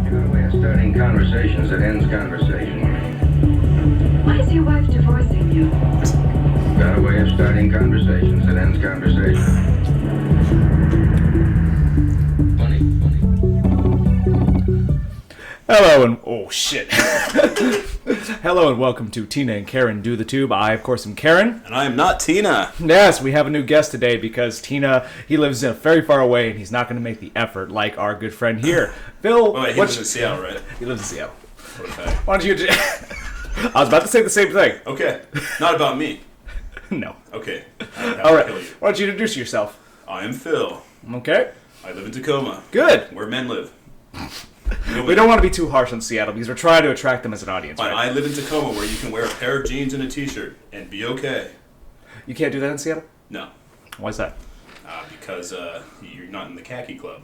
Got a way of starting conversations that ends conversation. Why is your wife divorcing you? Got a way of starting conversations that ends conversation. Funny. Hello and oh shit. Hello and welcome to Tina and Karen Do the Tube. I, of course, am Karen. And I am not Tina. Yes, we have a new guest today because Tina, he lives very far away and he's not going to make the effort like our good friend here. Phil. Oh, wait, he lives in Seattle, right? He lives in Seattle. Okay. Why don't you... I was about to say the same thing. Okay. Not about me. No. Okay. All right. Why don't you introduce yourself? I am Phil. Okay. I live in Tacoma. Good. Where men live. We don't want to be too harsh on Seattle because we're trying to attract them as an audience, Fine, right? I live in Tacoma where you can wear a pair of jeans and a t-shirt and be okay. You can't do that in Seattle? No. Why is that? Because you're not in the khaki club.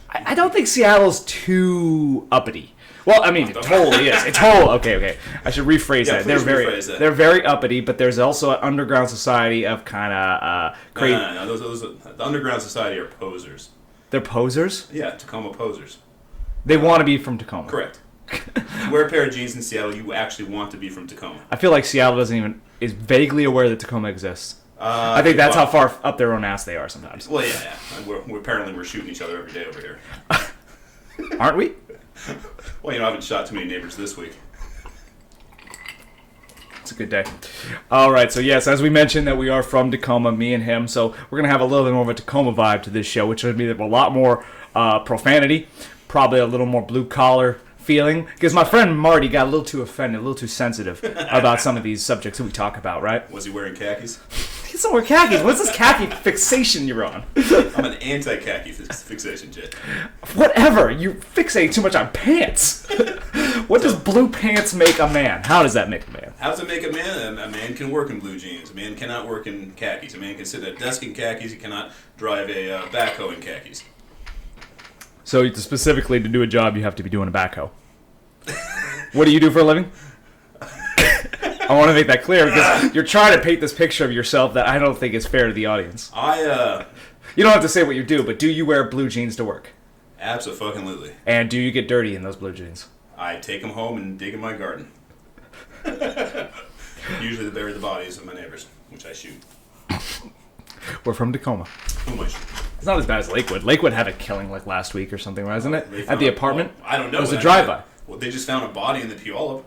I don't think Seattle's too uppity. Well, I mean, it totally is. It's whole. Okay. I should rephrase that. They're very uppity, but there's also an underground society of kind of crazy. No. The underground society are posers. They're posers? Yeah, Tacoma posers. They want to be from Tacoma. Correct. If you wear a pair of jeans in Seattle, you actually want to be from Tacoma. I feel like Seattle is vaguely aware that Tacoma exists. I think that's how far up their own ass they are sometimes. Well, yeah. We're shooting each other every day over here. Aren't we? Well, I haven't shot too many neighbors this week. It's a good day. All right, so yes, as we mentioned that we are from Tacoma, me and him, so we're going to have a little bit more of a Tacoma vibe to this show, which would be a lot more profanity, probably a little more blue-collar feeling, because my friend Marty got a little too offended, a little too sensitive about some of these subjects that we talk about, right? Was he wearing khakis? He doesn't wear khakis. What's this khaki fixation you're on? I'm an anti-khaki fixation, Jay. Whatever. You fixate too much on pants. What does blue pants make a man? How does that make a man? How does it make a man? A man can work in blue jeans. A man cannot work in khakis. A man can sit at a desk in khakis. He cannot drive a backhoe in khakis. So specifically to do a job, you have to be doing a backhoe. What do you do for a living? I want to make that clear because you're trying to paint this picture of yourself that I don't think is fair to the audience. You don't have to say what you do, but do you wear blue jeans to work? Absolutely. And do you get dirty in those blue jeans? I take them home and dig in my garden. Usually they bury the bodies of my neighbors, which I shoot. We're from Tacoma. Who am I shooting? It's not as bad as Lakewood. Lakewood had a killing like last week or something, wasn't it? At the apartment? I don't know. It was a drive-by. Well, they just found a body in the Puyallup.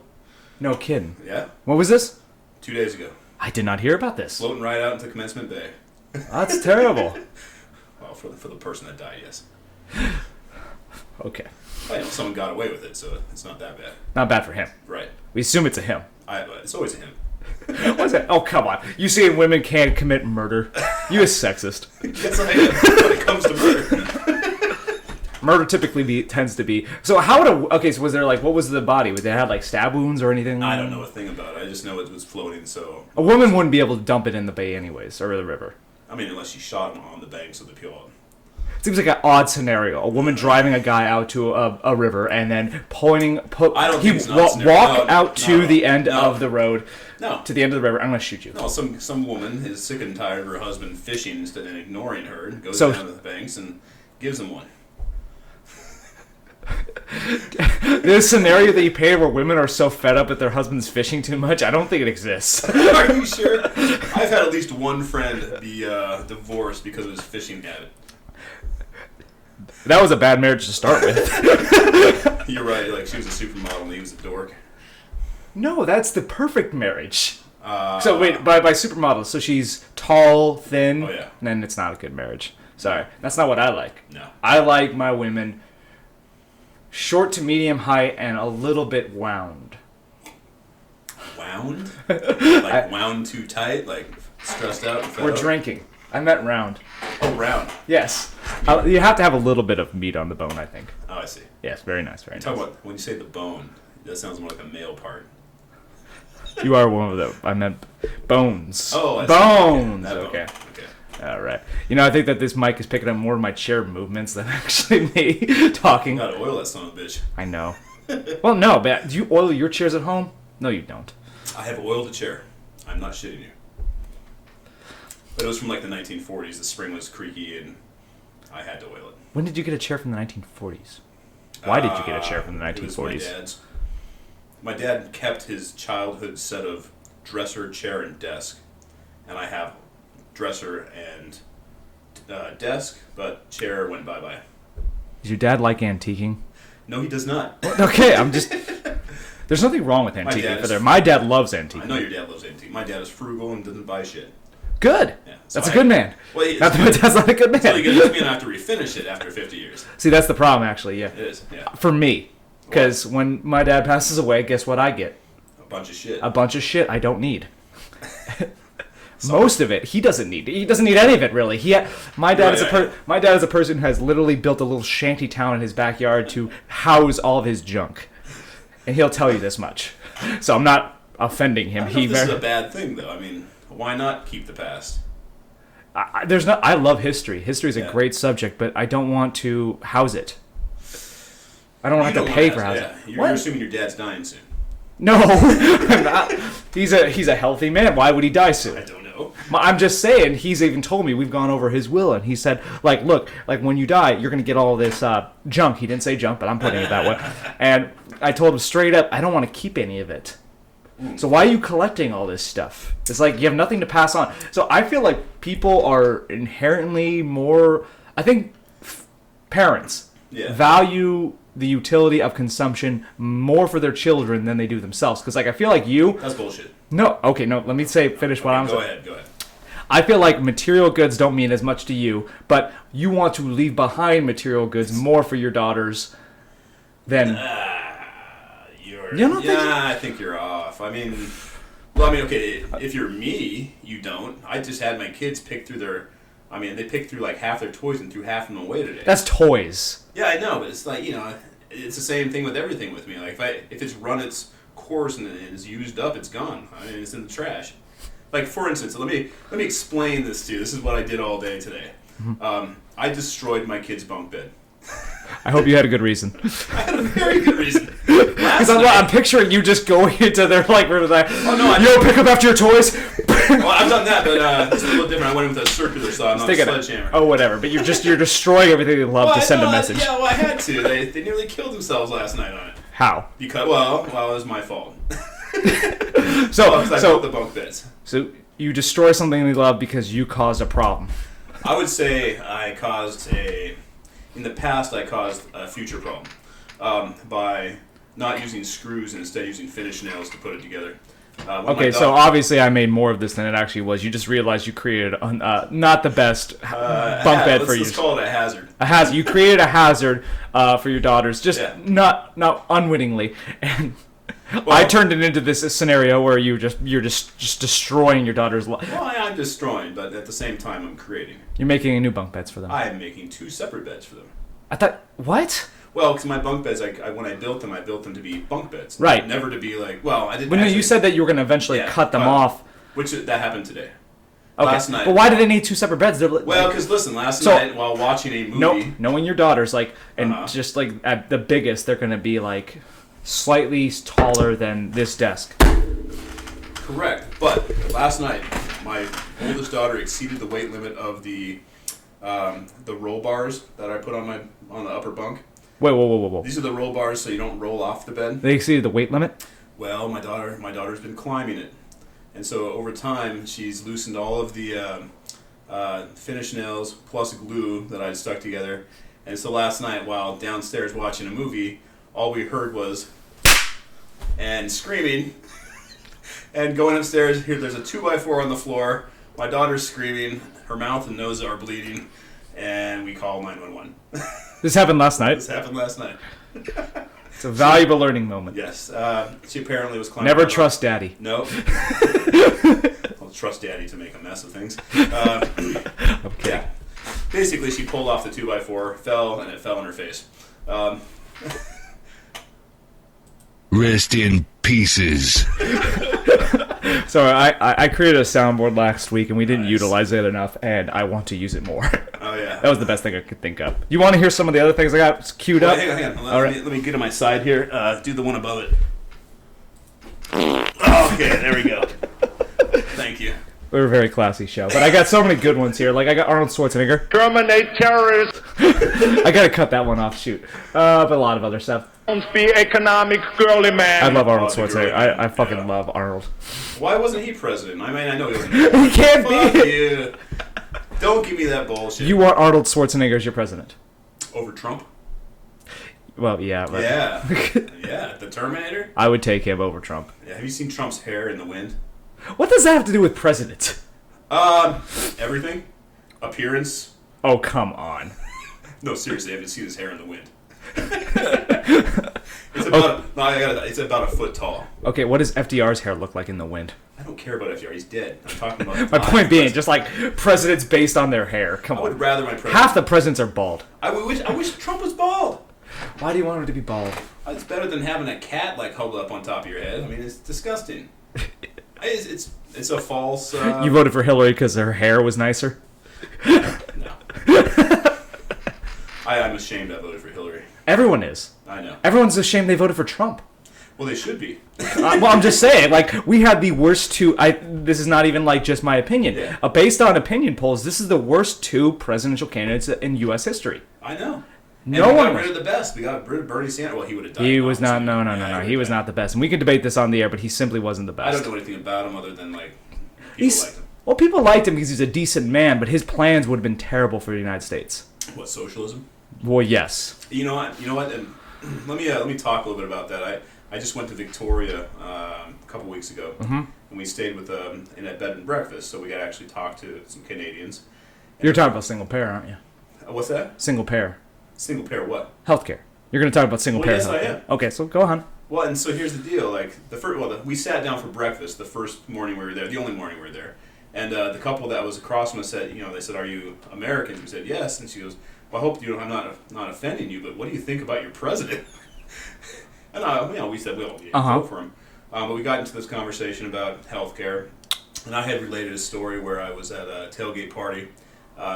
No kidding. Yeah. What was this? 2 days ago. I did not hear about this. Floating right out into Commencement Bay. That's terrible. Well, for the person that died, yes. Okay. Well, someone got away with it, so it's not that bad. Not bad for him. Right. We assume it's a him. It's always a him. What's that? Oh, come on. You saying women can't commit murder? You a sexist. Yes, I am. When it comes to murder. Murder typically tends to be... So how would okay, so was there what was the body? Would they have stab wounds or anything? I don't know a thing about it. I just know it was floating, so... A woman wouldn't be able to dump it in the bay anyways, or the river. I mean, unless she shot him on the banks of the Puyallup. Seems like an odd scenario. A woman driving a guy out to a river and then I don't think it's an odd scenario. Walk out to the end of the road. No. To the end of the river. I'm going to shoot you. No, some woman is sick and tired of her husband fishing instead of ignoring her, goes down to the banks and gives him one. This scenario that you painted where women are so fed up with their husbands fishing too much, I don't think it exists. Are you sure? I've had at least one friend be divorced because of his fishing habit. That was a bad marriage to start with. You're right, she was a supermodel and he was a dork. No, that's the perfect marriage. So wait, by supermodel, so she's tall, thin, oh, yeah. Then it's not a good marriage. Sorry, that's not what I like. No. I like my women short to medium height and a little bit wound. Wound? Wound too tight? Stressed out and fed We're up? drinking. I meant round. Oh, round. Yes. You have to have a little bit of meat on the bone, I think. Oh, I see. Yes, very nice, very nice. Talk about, when you say the bone, that sounds more like a male part. You are one of them. I meant bones. Oh, I see. Bones! Okay. All right. I think that this mic is picking up more of my chair movements than actually me talking. You gotta oil that son of a bitch. I know. Well, no, but do you oil your chairs at home? No, you don't. I have oiled a chair. I'm not shitting you. But it was from the 1940s. The spring was creaky and I had to oil it. When did you get a chair from the 1940s? Why did you get a chair from the It was my 1940s? dad's. My dad kept his childhood set of dresser, chair, and desk, and I have dresser and desk, but chair went bye-bye. Does your dad like antiquing? No, he does not. Okay, I'm just... There's nothing wrong with antiquing for there. My dad loves antiquing. I know your dad loves antique. My dad is frugal and doesn't buy shit. Good. Yeah, so That's a good man. Well, My dad's not a good man. So he gives me and I have to refinish it after 50 years. See, that's the problem, actually, yeah. It is, yeah. For me. Because when my dad passes away, guess what I get? A bunch of shit. A bunch of shit I don't need. Most of it he doesn't need. He doesn't need any of it, really. My dad is a person who has literally built a little shanty town in his backyard to house all of his junk, and he'll tell you this much. So I'm not offending him. I don't know if this is a bad thing, though. I mean, why not keep the past? I love history. History is a great subject, but I don't want to house it. I don't want to have to pay for housing. Yeah. You're assuming your dad's dying soon. No, I'm not. He's a healthy man. Why would he die soon? I don't know. I'm just saying, he's even told me, we've gone over his will, and he said, look, when you die, you're going to get all this junk. He didn't say junk, but I'm putting it that way. And I told him straight up, I don't want to keep any of it. So why are you collecting all this stuff? It's like you have nothing to pass on. So I feel like people are inherently more, I think parents value the utility of consumption more for their children than they do themselves. Because I feel like you... That's bullshit. No, okay, no, let me finish what I'm saying. Go ahead. I feel like material goods don't mean as much to you, but you want to leave behind material goods more for your daughters than... I think you're off. Okay, if you're me, you don't. I just had my kids pick through they picked through like half their toys and threw half of them away today. That's toys. Yeah, I know, but it's like, it's the same thing with everything with me. Like, if it's run its course and it's used up, it's gone. I mean, it's in the trash. Like, for instance, let me explain this to you. This is what I did all day today. Mm-hmm. I destroyed my kid's bunk bed. I hope you had a good reason. I had a very good reason. Because I'm picturing you just going into their room like, pick up after your toys. Well, I've done that, but this is a little different. I went in with a circular saw, not a sledgehammer. Oh, whatever. But you're destroying everything they love to send a message. Yeah, well, I had to. They nearly killed themselves last night on it. How? Because, it was my fault. So I built the bunk beds. So you destroy something they love because you caused a problem. I would say in the past, I caused a future problem by not using screws and instead using finish nails to put it together. So obviously I made more of this than it actually was. You just realized you created not the best bunk bed for you. Let's call it a hazard. A hazard. You created a hazard for your daughters, just not unwittingly, and I turned it into this scenario where you're just destroying your daughter's life. Well, I'm destroying, but at the same time, I'm creating. You're making a new bunk beds for them. I am making 2 separate beds for them. I thought, what? Well, because my bunk beds, when I built them to be bunk beds. Right. Never to be like, I didn't. When you said that you were going to eventually cut them off. That happened today. Okay. Last night. But why do they need 2 separate beds? Because listen, last night while watching a movie. Knowing your daughters, just at the biggest, they're going to be slightly taller than this desk. Correct. But last night, my oldest daughter exceeded the weight limit of the roll bars that I put on the upper bunk. Wait, whoa. These are the roll bars so you don't roll off the bed. They exceeded the weight limit? Well, my daughter's been climbing it. And so over time, she's loosened all of the finish nails plus glue that I'd stuck together. And so last night, while downstairs watching a movie, all we heard was and screaming. And going upstairs, there's a 2x4 on the floor. My daughter's screaming. Her mouth and nose are bleeding. And we call 911. This happened last night? This happened last night. It's a valuable learning moment. Yes. She apparently was climbing. Never trust Daddy. No. I'll trust Daddy to make a mess of things. Okay. Yeah. Basically, she pulled off the 2x4, fell, and it fell in her face. Rest in pieces. So I created a soundboard last week, and we didn't utilize it enough, and I want to use it more. Oh, yeah. That was the best thing I could think of. You want to hear some of the other things I got queued up? Hang on. Let me get to my side here. Do the one above it. Okay, there we go. Thank you. We're a very classy show. But I got so many good ones here. Like, I got Arnold Schwarzenegger. Terminate terrorists. I gotta cut that one off, shoot. But a lot of other stuff. Don't be economic girly man. I love Arnold Oh, the Schwarzenegger. girl. I fucking love Arnold. Why wasn't he president? I mean, I know he wasn't. He can't Fuck be. you. Don't give me that bullshit. You want Arnold Schwarzenegger as your president? Over Trump? Well, yeah, but Yeah. Yeah, the Terminator? I would take him over Trump. Yeah, have you seen Trump's hair in the wind? What does that have to do with president? Everything. Appearance. Oh, come on. No, seriously, I haven't seen his hair in the wind. It's about a foot tall. Okay, what does FDR's hair look like in the wind? I don't care about FDR. He's dead. I'm talking about. My point being, just like presidents based on their hair. Come I would on. rather my president. Half the presidents are bald. I wish Trump was bald. Why do you want him to be bald? It's better than having a cat like huddled up on top of your head. I mean, it's disgusting. It's a false. You voted for Hillary because her hair was nicer? No. I'm ashamed I voted for Hillary. Everyone is. I know. Everyone's ashamed they voted for Trump. Well, they should be. Well, I'm just saying, like, we had the worst two. This is not even like just my opinion. Yeah. Based on opinion polls, this is the worst two presidential candidates in U.S. history. I know. No and we one got rid of the best. We got rid of Bernie Sanders. Well, he would have died. He was not. obviously. No. Yeah, He was not the best, and we can debate this on the air, but he simply wasn't the I best. don't know anything about him other than like people liked him. Well, people liked him because he's a decent man, but his plans would have been terrible for the United States. What, socialism? Well, yes. You know what? And let me talk a little bit about that. I just went to Victoria a couple weeks ago, and we stayed with in a bed and breakfast, so we got to actually talk to some Canadians. You're talking about single payer, aren't you? What's that? Single payer. Single payer what? Healthcare. You're going to talk about single Well, payer yes, I healthcare. am. Okay, so go on. Well, and so here's the deal. Like we sat down for breakfast the first morning we were there, the only morning we were there, and the couple that was across from us said, they said, "Are you Americans?" We said, "Yes," and she goes, "Well, I hope I'm not offending you, but what do you think about your president?" And we said, "Well, vote for him." But we got into this conversation about healthcare, and I had related a story where I was at a tailgate party.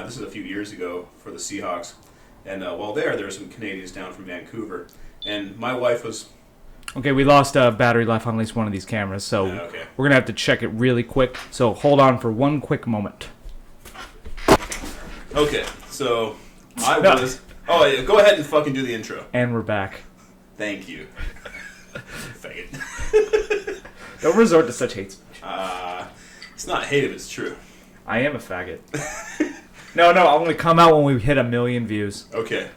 This is a few years ago for the Seahawks, and while there were some Canadians down from Vancouver, and my wife was. Okay, we lost battery life on at least one of these cameras, so Okay. we're going to have to check it really quick. So hold on for one quick moment. Okay, so I No. was. Oh, yeah, go ahead and fucking do the intro. And we're back. Thank you. Faggot. Don't resort to such hate speech. It's not hate if it's true. I am a faggot. No, I'm going to come out when we hit 1 million views. Okay.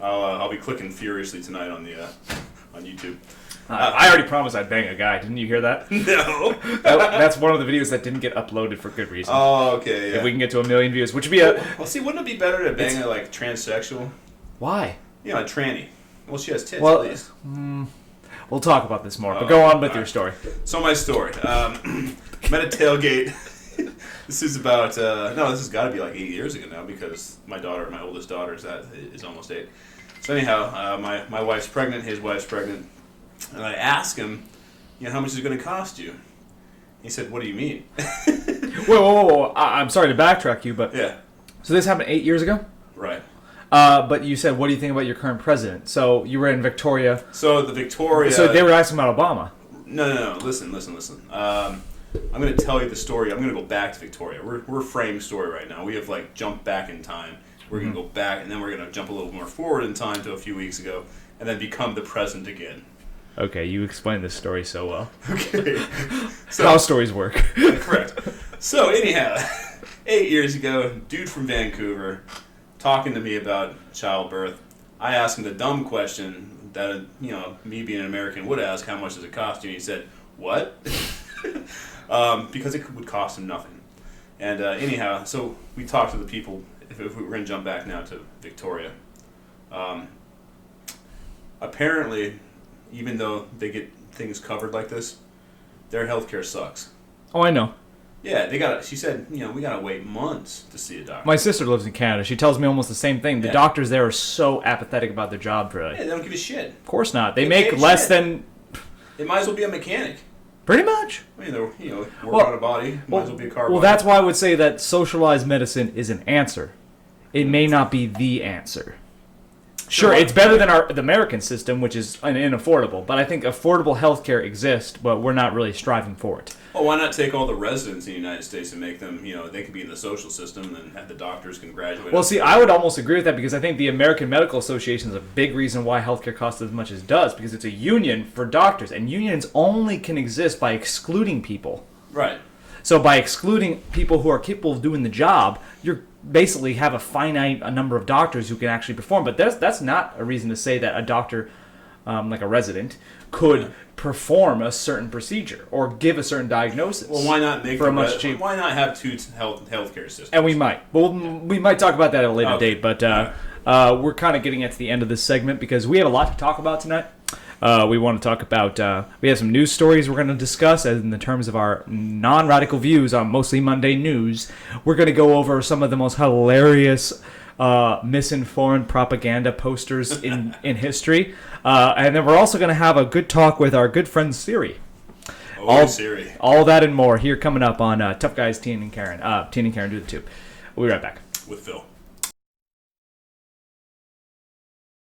I'll be clicking furiously tonight on the on YouTube. I already promised I'd bang a guy. Didn't you hear that? No. That's one of the videos that didn't get uploaded for good reason. Oh, okay. Yeah. If we can get to 1 million views, which would be a... Well, see, wouldn't it be better to bang a transsexual? Why? A tranny. Well, she has tits Well, at least. We'll talk about this more, but go on with your story. So my story. Met a tailgate. This is about this has got to be like 8 years ago now because my oldest daughter is almost 8. So anyhow, my wife's pregnant, his wife's pregnant, and I asked him, how much is it going to cost you? He said, "What do you mean?" Whoa. I'm sorry to backtrack you, but... Yeah. So this happened 8 years ago? Right. But you said, what do you think about your current president? So you were in Victoria. So the Victoria. So they were asking about Obama. No. Listen. I'm going to tell you the story. I'm going to go back to Victoria. We're framed story right now. We have jumped back in time. We're going to go back, and then we're going to jump a little more forward in time to a few weeks ago, and then become the present again. Okay, you explained this story so well. Okay. How stories work. Correct. So anyhow, 8 years ago, dude from Vancouver, talking to me about childbirth. I asked him the dumb question that me being an American would ask: how much does it cost you? And he said, "What?" Because it would cost him nothing. And anyhow, so we talked to the people. If we were going to jump back now to Victoria, apparently, even though they get things covered like this, their healthcare sucks. Oh, I know. Yeah, she said, we gotta wait months to see a doctor. My sister lives in Canada. She tells me almost the same thing. The Yeah. doctors there are so apathetic about their job, really. Yeah, they don't give a shit. Of course not. They They make pay less shit. than... It might as well be a mechanic. Pretty much. I mean, they're, work Well- on a body. Might as well be a car Well, body. that's why I would say that socialized medicine is an answer. It may not be the answer. Sure, it's better than the American system, which is inaffordable. But I think affordable healthcare exists, but we're not really striving for it. Well, why not take all the residents in the United States and make them, they can be in the social system, and then have the doctors can graduate. Well, see, I would almost agree with that because I think the American Medical Association is a big reason why healthcare costs as much as it does, because it's a union for doctors, and unions only can exist by excluding people. Right. So by excluding people who are capable of doing the job, you're basically have a finite number of doctors who can actually perform. But that's not a reason to say that a doctor, like a resident, could perform a certain procedure or give a certain diagnosis. Well, why not make for a much cheaper? Why not have two healthcare systems? And we might. Well, we might talk about that at a later date. But we're kind of getting at the end of this segment because we have a lot to talk about tonight. We want to talk about, we have some news stories we're going to discuss in the terms of our non-radical views on mostly Monday news. We're going to go over some of the most hilarious misinformed propaganda posters in history. And then we're also going to have a good talk with our good friend Siri. Siri. All that and more here coming up on Tough Guys, Teen and Karen. Teen and Karen do the tube. We'll be right back. With Phil.